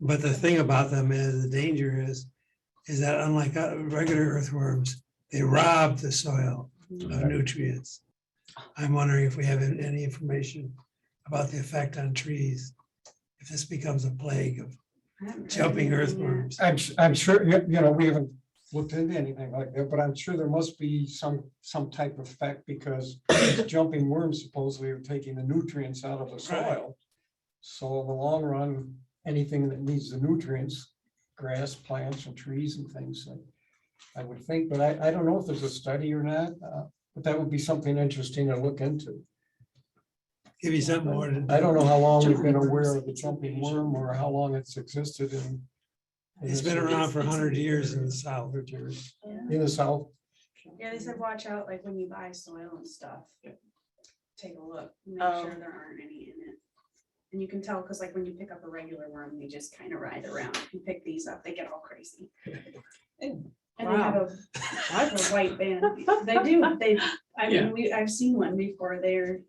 Speaker 9: But the thing about them is, the danger is that unlike regular earthworms, they rob the soil of nutrients. I'm wondering if we have any information about the effect on trees, if this becomes a plague of
Speaker 5: I haven't heard
Speaker 9: jumping
Speaker 5: anything yet.
Speaker 9: earthworms.
Speaker 10: I'm sure, we haven't looked into anything like that, but I'm sure there must be some type of effect, because these jumping worms supposedly are taking the nutrients out of the soil. So in the long run, anything that needs the nutrients, grass, plants and trees and things, I would think, but I don't know if there's a study or not, but that would be something interesting to look into.
Speaker 9: Give you something more to.
Speaker 10: I don't know how long we've been aware of the jumping worm, or how long it's existed in.
Speaker 9: It's been around for 100 years in the south.
Speaker 10: 100 years.
Speaker 5: Yeah.
Speaker 10: In the south.
Speaker 5: Yeah, they said watch out, like when you buy soil and stuff. Take a look, make
Speaker 2: Oh.
Speaker 5: sure there aren't any in it. And you can tell, because like when you pick up a regular worm, they just kind of ride around. If you pick these up, they get all crazy. And they have a white band. They do, I've seen one before. They're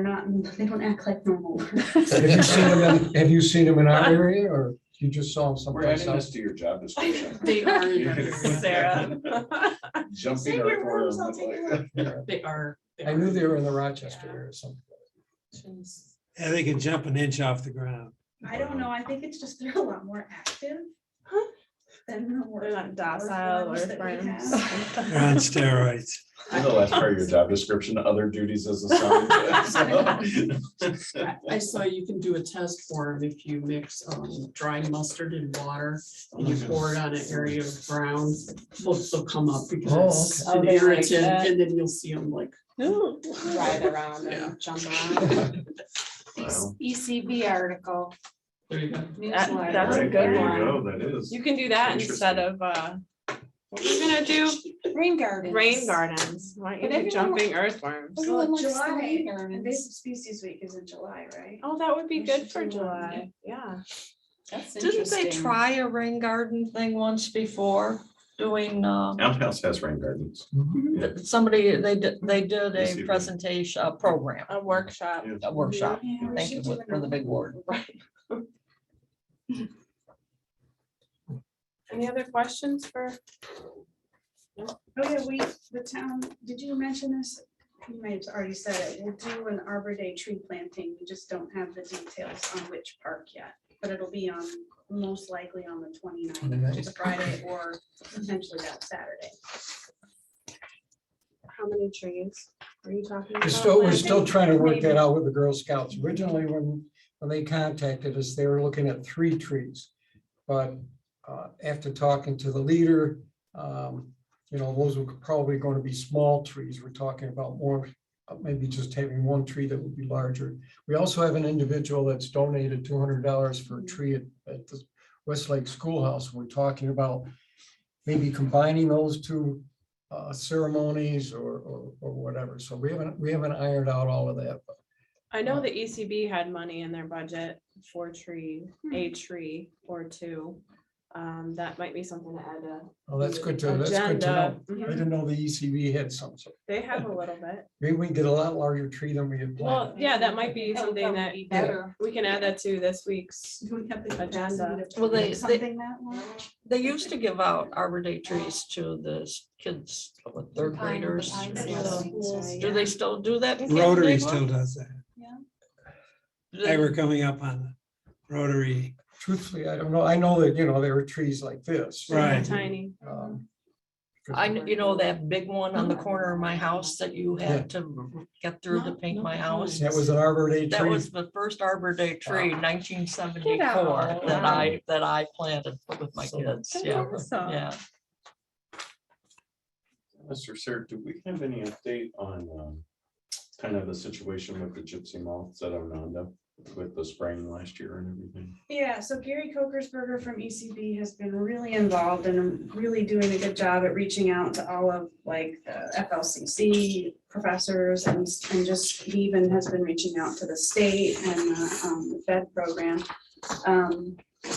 Speaker 5: not, they don't act like normal worms.
Speaker 10: Have you seen them in our area, or you just saw them
Speaker 3: We're
Speaker 10: someplace
Speaker 3: adding this
Speaker 10: else?
Speaker 3: to your job description.
Speaker 1: They are,
Speaker 2: Sarah.
Speaker 3: Jumping
Speaker 5: Save your worms, I'll take
Speaker 3: earthworm.
Speaker 1: they are.
Speaker 10: I knew they were in the Rochester area or something.
Speaker 9: Yeah, they can jump an inch off the ground.
Speaker 5: I don't know, I think it's just they're a lot more active than the
Speaker 2: They're not docile
Speaker 5: earthworms that we
Speaker 2: earthworms.
Speaker 5: have.
Speaker 9: They're on steroids.
Speaker 3: In the last part of your job description, other duties as assigned.
Speaker 12: I saw you can do a test for them if you mix dry mustard and water and you pour it on an area of ground. They'll come up because it's
Speaker 2: okay.
Speaker 12: an
Speaker 2: Oh, they like
Speaker 12: irritant,
Speaker 2: that.
Speaker 12: and then you'll see them like.
Speaker 2: Ride around
Speaker 12: Yeah.
Speaker 2: and jump around.
Speaker 3: Wow.
Speaker 11: ECB article.
Speaker 12: There you go.
Speaker 11: Newsletter.
Speaker 2: That's a
Speaker 3: Right,
Speaker 2: good
Speaker 3: there you
Speaker 2: one.
Speaker 3: go, that is.
Speaker 2: You can do that instead of, what we're gonna do,
Speaker 11: Rain gardens.
Speaker 2: rain gardens, why don't you
Speaker 11: But
Speaker 2: do
Speaker 11: everyone-
Speaker 2: jumping earthworms?
Speaker 11: Everyone likes the
Speaker 5: July,
Speaker 11: rain gardens.
Speaker 5: Invasive species week is in July, right?
Speaker 2: Oh, that would be
Speaker 5: We
Speaker 2: good
Speaker 5: should
Speaker 2: for
Speaker 5: do one,
Speaker 2: July, yeah.
Speaker 11: That's
Speaker 6: Didn't they
Speaker 11: interesting.
Speaker 6: try a rain garden thing once before, doing,
Speaker 3: Outhouse has rain gardens.
Speaker 6: somebody, they did a
Speaker 3: ECB.
Speaker 6: presentation, a program,
Speaker 2: A workshop.
Speaker 3: Yeah.
Speaker 6: a workshop.
Speaker 5: Yeah, we
Speaker 6: Thank
Speaker 5: should
Speaker 6: you
Speaker 5: do
Speaker 6: for the big word.
Speaker 2: Any other questions for?
Speaker 5: Oh, yeah, the town, did you mention this? you may have already said it, we'll do an Arbor Day tree planting. We just don't have the details on which park yet. But it'll be on, most likely on the 29th, which is a Friday, or potentially that Saturday.
Speaker 2: How many trees are you talking about?
Speaker 10: We're still
Speaker 5: think
Speaker 10: trying to work that
Speaker 5: maybe-
Speaker 10: out with the Girl Scouts. Originally, when they contacted us, they were looking at 3 trees. But after talking to the leader, those were probably going to be small trees. We're talking about more, maybe just having 1 tree that would be larger. We also have an individual that's donated $200 for a tree at the Westlake Schoolhouse. We're talking about maybe combining those 2 ceremonies or whatever. So we haven't ironed out all of that. But
Speaker 2: I know the ECB had money in their budget for a tree or 2. That might be something to add to.
Speaker 10: well, that's good to know.
Speaker 2: Agenda.
Speaker 10: I
Speaker 2: Mhm.
Speaker 10: didn't know the ECB had some. So
Speaker 2: They have a little bit.
Speaker 10: maybe we can get a lot larger tree than we had
Speaker 2: Well,
Speaker 10: planned.
Speaker 2: yeah, that might be
Speaker 11: That would
Speaker 2: something
Speaker 11: probably
Speaker 2: that
Speaker 11: be better.
Speaker 2: we can add that to this week's.
Speaker 5: Do we have the
Speaker 2: Agenda.
Speaker 5: agenda?
Speaker 6: Well, they-
Speaker 5: Something that large?
Speaker 6: They used to give out Arbor Day trees to the kids with 3rd
Speaker 11: Pine- the
Speaker 6: graders.
Speaker 11: pine
Speaker 6: and
Speaker 11: trees.
Speaker 6: stuff. Do they still do that? in
Speaker 9: Rotary
Speaker 6: Canandaigua?
Speaker 9: still does that.
Speaker 6: Do
Speaker 9: They
Speaker 6: they-
Speaker 9: were coming up on the Rotary.
Speaker 10: Truthfully, I don't know. I know that, there are trees like this.
Speaker 9: Right.
Speaker 2: Tiny.
Speaker 10: Um,
Speaker 6: that big one on the corner of my house that you had to get through to paint my house.
Speaker 10: That was an Arbor Day
Speaker 6: That
Speaker 10: tree.
Speaker 6: was the first Arbor Day tree,
Speaker 10: Wow.
Speaker 6: 1974,
Speaker 1: out.
Speaker 6: that I planted with my
Speaker 10: So-
Speaker 6: kids.
Speaker 1: That's
Speaker 6: Yeah,
Speaker 1: awesome.
Speaker 6: yeah.
Speaker 3: Mr. Sir, do we have any update on kind of the situation with the gypsy moths at Ononda with the spraying last year and everything?
Speaker 5: Yeah, so Gary Kokersberger from ECB has been really involved and really doing a good job at reaching out to all of like the FLCC professors and just he even has been reaching out to the state and the Fed program.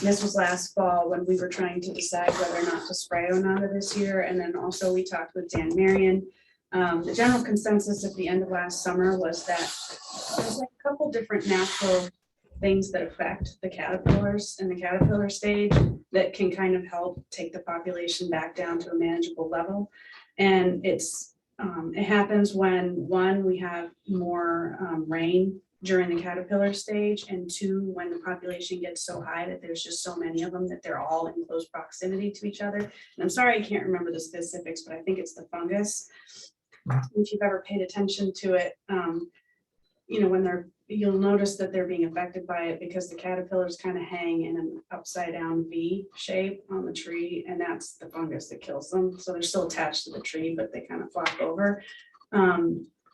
Speaker 5: This was last fall when we were trying to decide whether or not to spray Ononda this year. And then also we talked with Dan Marion. The general consensus at the end of last summer was that there's like a couple different natural things that affect the caterpillars in the caterpillar stage that can kind of help take the population back down to a manageable level. And it happens when, 1, we have more rain during the caterpillar stage, and 2, when the population gets so high that there's just so many of them that they're all in close proximity to each other. And I'm sorry, I can't remember the specifics, but I think it's the fungus. If you've ever paid attention to it, when you'll notice that they're being affected by it because the caterpillars kind of hang in an upside down V shape on the tree, and that's the fungus that kills them. So they're still attached to the tree, but they kind of flop over.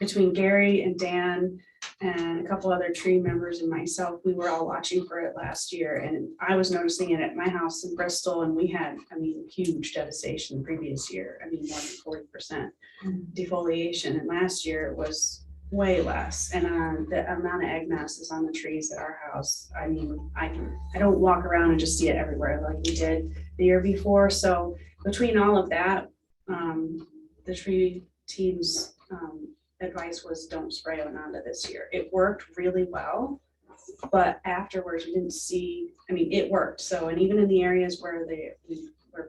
Speaker 5: Between Gary and Dan and a couple other tree members and myself, we were all watching for it last year, and I was noticing it at my house in Bristol, and we had, huge devastation the previous year. More than 40% defoliation, and last year it was way less. And the amount of egg masses on the trees at our house, I don't walk around and just see it everywhere like we did the year before. So between all of that, the tree team's advice was don't spray Ononda this year. It worked really well, but afterwards we didn't see, it worked. So, and even in the areas where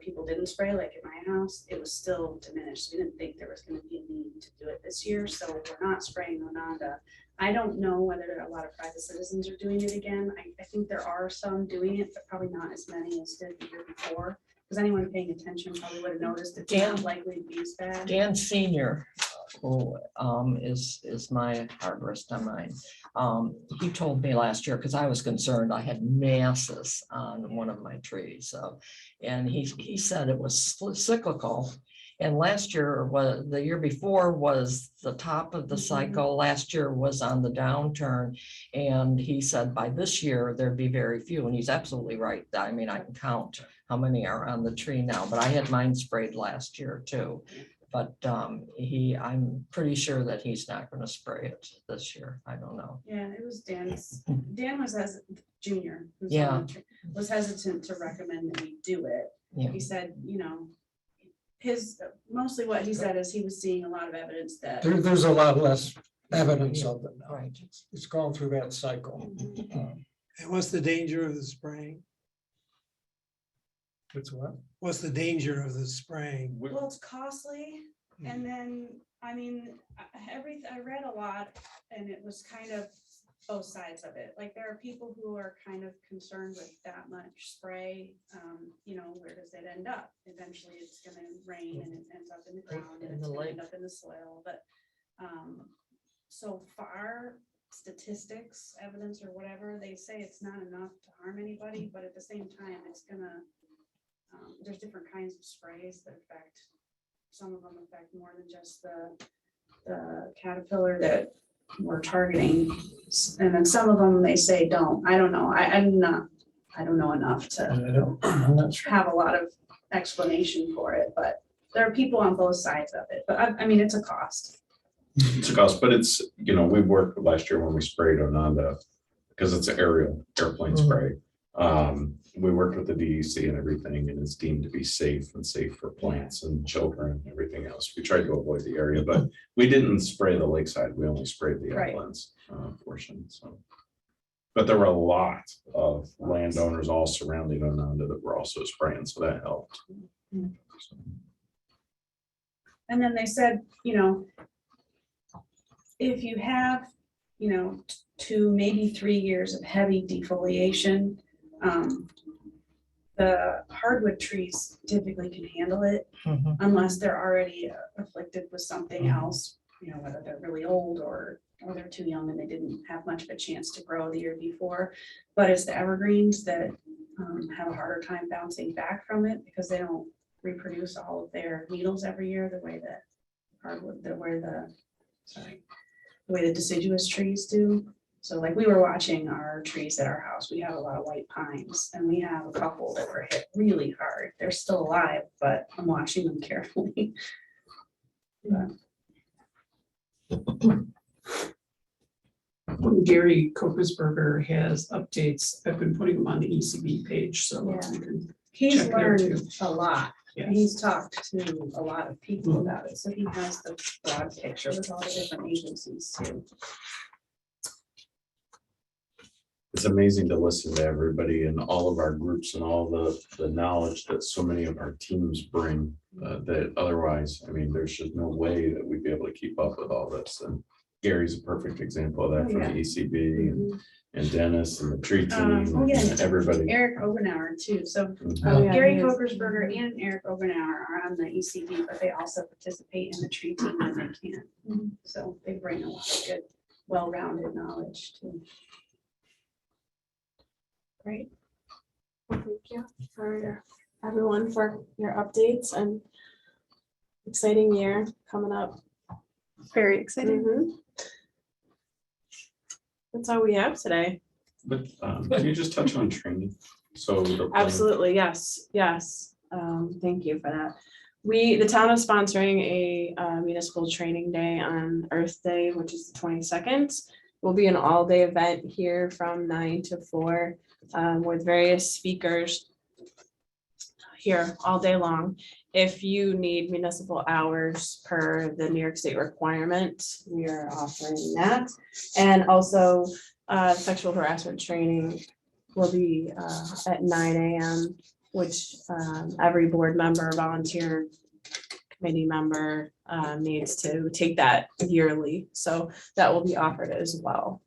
Speaker 5: people didn't spray, like at my house, it was still diminished. We didn't think there was going to be a need to do it this year. So we're not spraying Ononda. I don't know whether a lot of private citizens are doing it again. I think there are some doing it, but probably not as many as did the year before. Because anyone paying attention probably would have noticed it's not likely to be as bad.
Speaker 6: Dan Senior, who is my arborist on mine, he told me last year, because I was concerned, I had masses on one of my trees. And he said it was cyclical. And last year the year before was the top of the cycle. Last year was on the downturn. And he said by this year, there'd be very few. And he's absolutely right. I can count how many are on the tree now, but I had mine sprayed last year too. But I'm pretty sure that he's not going to spray it this year. I don't know.
Speaker 5: Yeah, it was Dan's. Dan was as junior. who's
Speaker 6: Yeah.
Speaker 5: on the tree, was hesitant to recommend that we do it.
Speaker 6: Yeah.
Speaker 5: He said, mostly what he said is he was seeing a lot of evidence that.
Speaker 10: There's a lot less evidence of it now.
Speaker 6: Right.
Speaker 10: It's gone through that cycle.
Speaker 9: And what's the danger of the spraying?
Speaker 10: It's what?
Speaker 9: What's the danger of the spraying?
Speaker 5: Well, it's costly, and then I mean, I read a lot and it was kind of both sides of it. Like there are people who are kind of concerned with that much spray. You know, where does it end up? Eventually it's gonna rain and it ends up in the ground and
Speaker 6: In
Speaker 5: it's
Speaker 6: the
Speaker 5: gonna end
Speaker 6: lake.
Speaker 5: up in the soil, but so far, statistics, evidence or whatever, they say it's not enough to harm anybody, but at the same time, it's gonna, there's different kinds of sprays that affect, some of them affect more than just the caterpillar that we're targeting. And then some of them, they say don't. I don't know. I don't know enough to
Speaker 10: I'm not sure.
Speaker 5: have a lot of explanation for it, but there are people on both sides of it. But I mean, it's a cost.
Speaker 3: It's a cost, but it's, you know, we worked last year when we sprayed Ononda, because it's an airplane
Speaker 10: Mhm.
Speaker 3: spray. We worked with the DEC and everything, and it's deemed to be safe and safe for plants and children and everything else. We tried to avoid the area, but we didn't spray the lakeside. We only sprayed the
Speaker 5: Right.
Speaker 3: uplands portion, so. But there were a lot of landowners all surrounding Ononda that were also spraying, so that helped.
Speaker 5: Mhm. And then they said, you know, if you have, you know, 2, maybe 3 years of heavy defoliation, the hardwood trees typically can handle it
Speaker 6: Mhm.
Speaker 5: unless they're already afflicted with something else, you know, whether they're really old or they're too young and they didn't have much of a chance to grow the year before. But it's the evergreens that have a harder time bouncing back from it because they don't reproduce all of their needles every year the way that hardwood, the way the deciduous trees do. So like we were watching our trees at our house, we have a lot of white pines and we have a couple that were hit really hard. They're still alive, but I'm watching them carefully.
Speaker 12: Gary Kokesberger has updates. I've been putting them on the ECB page, so
Speaker 5: Yeah.
Speaker 12: you can.
Speaker 5: He's
Speaker 12: Check there,
Speaker 5: learned
Speaker 12: too.
Speaker 5: a lot.
Speaker 12: Yeah.
Speaker 5: And he's talked to a lot of people about it. So he has the broad picture with all the different agencies too.
Speaker 3: It's amazing to listen to everybody and all of our groups and all the knowledge that so many of our teams bring, that otherwise, I mean, there's just no way that we'd be able to keep up with all this. And Gary's a perfect example of that
Speaker 5: Oh,
Speaker 3: from
Speaker 5: yeah.
Speaker 3: the ECB and Dennis and the tree team
Speaker 5: Oh, yeah.
Speaker 3: and everybody.
Speaker 5: Eric Obenauer too. So
Speaker 6: Oh, yeah,
Speaker 5: Gary
Speaker 6: he is.
Speaker 5: Kokersberger and Eric Obenauer are on the ECB, but they also participate in the tree team when they can. So they bring a lot of good, well-rounded knowledge too.
Speaker 2: Great. Well, thank you for everyone for your updates and exciting year coming up.
Speaker 1: Very exciting.
Speaker 2: Mhm. That's all we have today.
Speaker 3: But can you just touch on training? So. the plan-
Speaker 2: Absolutely, yes, yes. Thank you for that. The town is sponsoring a municipal training day on Earth Day, which is the 22nd. Will be an all-day event here from 9 to 4 with various speakers here all day long. If you need municipal hours per the New York State requirement, we are offering that. And also sexual harassment training will be at 9 a.m., which every board member, volunteer committee member needs to take that yearly. So that will be offered as well.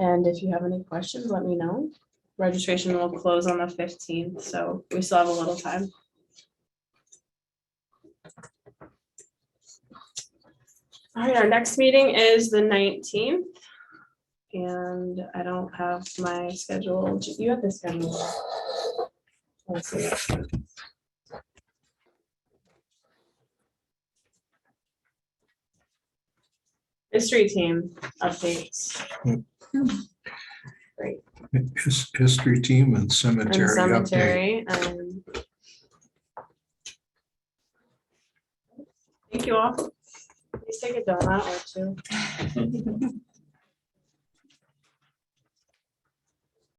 Speaker 2: And if you have any questions, let me know. Registration will close on the 15th, so we still have a little time. All right, our next meeting is the 19th. And I don't have my schedule. You have the schedule. Let's see. History team updates. Great.
Speaker 8: History team and
Speaker 2: And
Speaker 8: cemetery update.
Speaker 2: cemetery. Thank you all. Please take a donut or two.